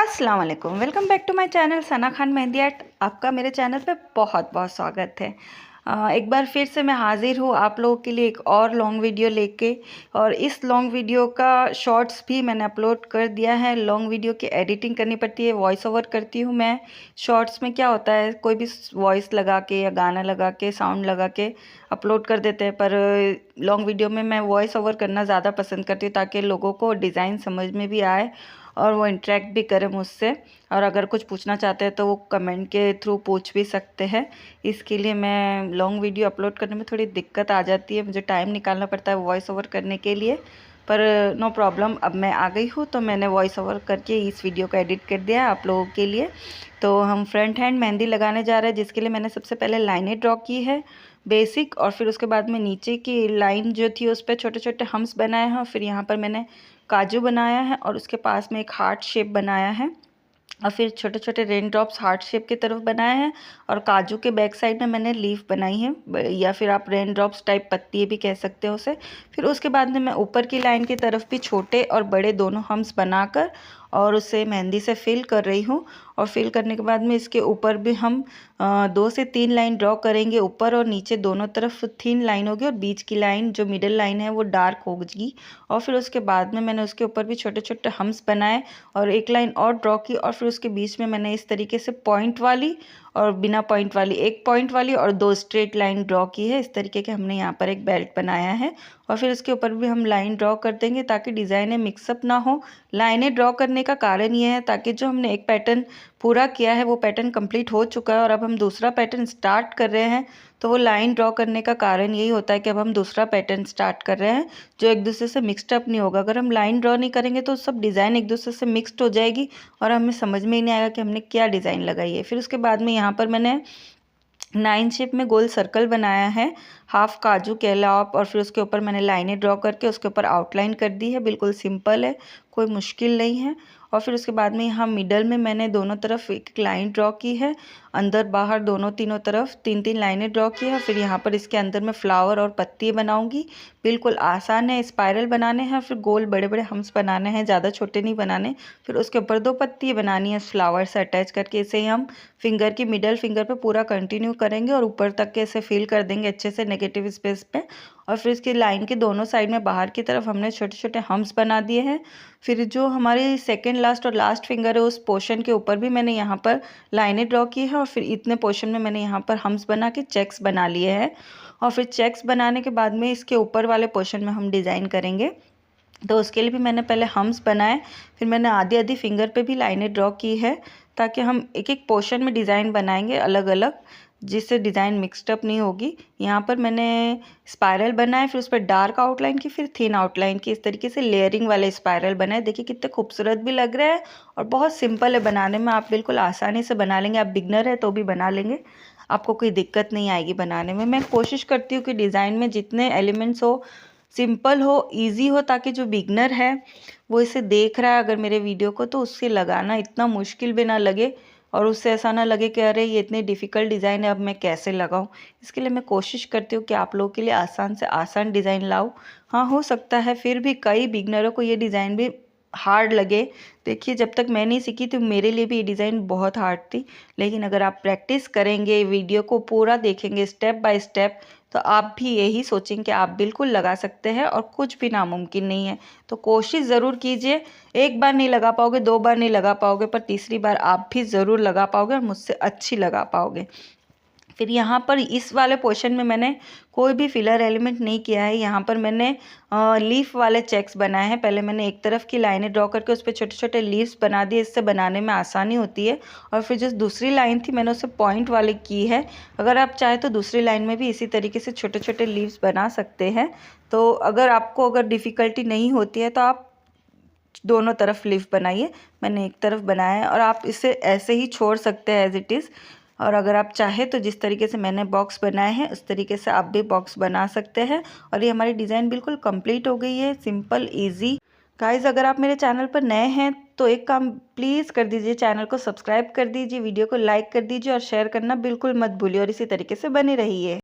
अस्सलाम वालेकुम, welcome back to my channel Sana Khan mehndi art. आपका मेरे चैनल पे बहुत बहुत स्वागत है। एक बार फिर से मैं हाज़िर हूँ आप लोगों के लिए एक और लॉन्ग वीडियो लेके। और इस लॉन्ग वीडियो का शॉर्ट्स भी मैंने अपलोड कर दिया है। लॉन्ग वीडियो की एडिटिंग करनी पड़ती है, वॉइस ओवर करती हूँ मैं। शॉर्ट्स में क्या होता है, कोई भी वॉइस लगा के या गाना लगा के साउंड लगा के अपलोड कर देते हैं, पर लॉन्ग वीडियो में मैं वॉइस ओवर करना ज़्यादा पसंद करती हूँ ताकि लोगों को डिज़ाइन समझ में भी आए और वो इंटरेक्ट भी करें मुझसे। और अगर कुछ पूछना चाहते हैं तो वो कमेंट के थ्रू पूछ भी सकते हैं। इसके लिए मैं लॉन्ग वीडियो अपलोड करने में थोड़ी दिक्कत आ जाती है, मुझे टाइम निकालना पड़ता है वॉइस ओवर करने के लिए। पर नो प्रॉब्लम, अब मैं आ गई हूँ तो मैंने वॉइस ओवर करके इस वीडियो को एडिट कर दिया है आप लोगों के लिए। तो हम फ्रंट हैंड मेहंदी लगाने जा रहे हैं, जिसके लिए मैंने सबसे पहले लाइनें ड्रॉ की है बेसिक, और फिर उसके बाद में नीचे की लाइन जो थी उस पर छोटे छोटे हम्स बनाए हैं। फिर यहाँ पर मैंने काजू बनाया है और उसके पास में एक हार्ट शेप बनाया है, और फिर छोटे छोटे रेन ड्रॉप्स हार्ट शेप की तरफ बनाए हैं। और काजू के बैक साइड में मैंने लीफ बनाई है, या फिर आप रेन ड्रॉप्स टाइप पत्ती भी कह सकते हो उसे। फिर उसके बाद में मैं ऊपर की लाइन की तरफ भी छोटे और बड़े दोनों हम्स बनाकर और उसे मेहंदी से फिल कर रही हूँ। और फिल करने के बाद में इसके ऊपर भी हम 2 से 3 लाइन ड्रॉ करेंगे, ऊपर और नीचे दोनों तरफ थिन लाइन होगी और बीच की लाइन जो मिडिल लाइन है वो डार्क होगी। और फिर उसके बाद में मैंने उसके ऊपर भी छोटे छोटे हम्स बनाए और एक लाइन और ड्रॉ की। और फिर उसके बीच में मैंने इस तरीके से पॉइंट वाली और बिना पॉइंट वाली, एक पॉइंट वाली और 2 स्ट्रेट लाइन ड्रॉ की है। इस तरीके के हमने यहाँ पर एक बेल्ट बनाया है। और फिर इसके ऊपर भी हम लाइन ड्रॉ कर देंगे ताकि डिज़ाइनें मिक्सअप ना हो। लाइनें ड्रॉ करने का कारण ये है ताकि जो हमने एक पैटर्न पूरा किया है वो पैटर्न कंप्लीट हो चुका है और अब हम दूसरा पैटर्न स्टार्ट कर रहे हैं, तो वो लाइन ड्रॉ करने का कारण यही होता है कि अब हम दूसरा पैटर्न स्टार्ट कर रहे हैं जो एक दूसरे से मिक्सड अप नहीं होगा। अगर हम लाइन ड्रॉ नहीं करेंगे तो सब डिज़ाइन एक दूसरे से मिक्सड हो जाएगी और हमें समझ में ही नहीं आएगा कि हमने क्या डिज़ाइन लगाई है। फिर उसके बाद में यहाँ पर मैंने 9 शेप में गोल सर्कल बनाया है, हाफ काजू केला और फिर उसके ऊपर मैंने लाइनें ड्रॉ करके उसके ऊपर आउटलाइन कर दी है। बिल्कुल सिंपल है, कोई मुश्किल नहीं है। और फिर उसके बाद में यहाँ मिडल में मैंने दोनों तरफ एक लाइन ड्रॉ की है, अंदर बाहर दोनों तीनों तरफ 3-3 लाइनें ड्रॉ की है। फिर यहाँ पर इसके अंदर मैं फ्लावर और पत्ती बनाऊंगी। बिल्कुल आसान है, स्पाइरल बनाने हैं, फिर गोल बड़े बड़े हम्स बनाने हैं, ज़्यादा छोटे नहीं बनाने। फिर उसके ऊपर 2 पत्ती बनानी है फ्लावर से अटैच करके। इसे हम फिंगर की मिडल फिंगर पे पूरा कंटिन्यू करेंगे और ऊपर तक के इसे फिल कर देंगे अच्छे से नेगेटिव स्पेस पे। और फिर इसकी लाइन के दोनों साइड में बाहर की तरफ हमने छोटे छोटे हम्स बना दिए हैं। फिर जो हमारी सेकंड लास्ट और लास्ट फिंगर है उस पोर्शन के ऊपर भी मैंने यहाँ पर लाइनें ड्रॉ की है और फिर इतने पोर्शन में मैंने यहाँ पर हम्स बना के चेक्स बना लिए हैं। और फिर चेक्स बनाने के बाद में इसके ऊपर वाले पोर्शन में हम डिज़ाइन करेंगे, तो उसके लिए भी मैंने पहले हम्स बनाए, फिर मैंने आधी आधी फिंगर पे भी लाइनें ड्रॉ की है ताकि हम एक एक पोर्शन में डिज़ाइन बनाएंगे अलग अलग, जिससे डिज़ाइन मिक्सड अप नहीं होगी। यहाँ पर मैंने स्पाइरल बनाए, फिर उस पर डार्क आउटलाइन की, फिर थिन आउटलाइन की। इस तरीके से लेयरिंग वाले स्पाइरल बनाए। देखिए कितने खूबसूरत भी लग रहा है और बहुत सिंपल है बनाने में। आप बिल्कुल आसानी से बना लेंगे, आप बिगनर है तो भी बना लेंगे, आपको कोई दिक्कत नहीं आएगी बनाने में। मैं कोशिश करती हूँ कि डिज़ाइन में जितने एलिमेंट्स हो सिंपल हो, इजी हो, ताकि जो बिगनर है वो इसे देख रहा है अगर मेरे वीडियो को तो उससे लगाना इतना मुश्किल भी ना लगे और उससे ऐसा ना लगे कि अरे ये इतनी डिफ़िकल्ट डिज़ाइन है अब मैं कैसे लगाऊं। इसके लिए मैं कोशिश करती हूँ कि आप लोगों के लिए आसान से आसान डिज़ाइन लाऊं। हाँ, हो सकता है फिर भी कई बिगनरों को ये डिज़ाइन भी हार्ड लगे। देखिए जब तक मैं नहीं सीखी तो मेरे लिए भी ये डिज़ाइन बहुत हार्ड थी, लेकिन अगर आप प्रैक्टिस करेंगे, वीडियो को पूरा देखेंगे स्टेप बाय स्टेप, तो आप भी यही सोचेंगे कि आप बिल्कुल लगा सकते हैं और कुछ भी नामुमकिन नहीं है। तो कोशिश ज़रूर कीजिए। एक बार नहीं लगा पाओगे, 2 बार नहीं लगा पाओगे, पर तीसरी बार आप भी ज़रूर लगा पाओगे और मुझसे अच्छी लगा पाओगे। फिर यहाँ पर इस वाले पोर्शन में मैंने कोई भी फिलर एलिमेंट नहीं किया है। यहाँ पर मैंने लीफ वाले चेक्स बनाए हैं। पहले मैंने एक तरफ की लाइनें ड्रॉ करके उस पर छोटे छोटे लीव्स बना दिए, इससे बनाने में आसानी होती है। और फिर जो दूसरी लाइन थी मैंने उसे पॉइंट वाली की है। अगर आप चाहे तो दूसरी लाइन में भी इसी तरीके से छोटे छोटे लीव्स बना सकते हैं। तो अगर डिफ़िकल्टी नहीं होती है तो आप दोनों तरफ लीफ बनाइए। मैंने एक तरफ बनाया है और आप इसे ऐसे ही छोड़ सकते हैं एज इट इज़। और अगर आप चाहें तो जिस तरीके से मैंने बॉक्स बनाए हैं उस तरीके से आप भी बॉक्स बना सकते हैं। और ये हमारी डिज़ाइन बिल्कुल कंप्लीट हो गई है, सिंपल इजी। गाइस, अगर आप मेरे चैनल पर नए हैं तो एक काम प्लीज़ कर दीजिए, चैनल को सब्सक्राइब कर दीजिए, वीडियो को लाइक कर दीजिए और शेयर करना बिल्कुल मत भूलिए और इसी तरीके से बने रहिए।